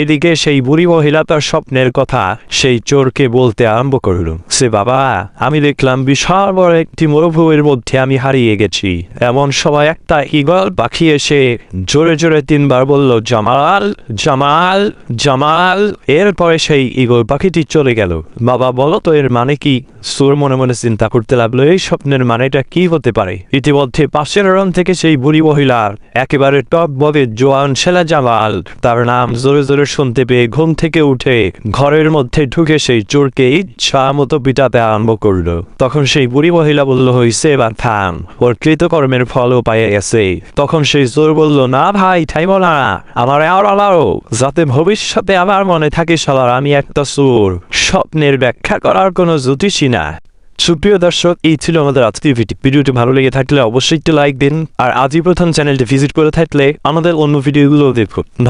এদিকে সেই বুড়ি মহিলা তার স্বপ্নের কথা সেই চোরকে বলতে আরম্ভ করল। সে বাবা, আমি দেখলাম বিশাল বড় একটি মরুভূমির মধ্যে আমি হারিয়ে গেছি। এমন সময় একটা ঈগল পাখি এসে জোরে জোরে 3 বার বলল, জামাল জামাল জামাল। এরপরে সেই ঈগল পাখিটি চলে গেল। বাবা বলো তো এর মানে কি? চোর মনে মনে চিন্তা করতে লাগলো, এই স্বপ্নের মানেটা কি হতে পারে। ইতিমধ্যে পাশের রন থেকে সেই বুড়ি মহিলার একেবারে টপ ববে জোয়ান ছেলে জামাল তার নাম জোরে জোরে শুনতে পেয়ে ঘুম থেকে উঠে ঘরের মধ্যে ঢুকে সেই চোরকে ইচ্ছা মতো পিটাতে আরম্ভ করলো। তখন সেই বুড়ি মহিলা বলল, হইছে এবার থাম, ওর কৃতকর্মের ফলও পাইয়া গেছে। তখন সেই চোর বলল, না ভাই থাইব না, আমার আর আলাও, যাতে ভবিষ্যতে আমার মনে থাকে শালার আমি একটা চোর। স্বপ্নের ব্যাখ্যা করার কোনো জ্যোতিষী না। সুপ্রিয় দর্শক, এই ছিল আমাদের আজকের ভিডিওটি ভালো লেগে থাকলে অবশ্যই একটু লাইক দিন, আর আজই প্রথম চ্যানেলটি ভিজিট করে থাকলে আমাদের অন্য ভিডিওগুলো দেখুন।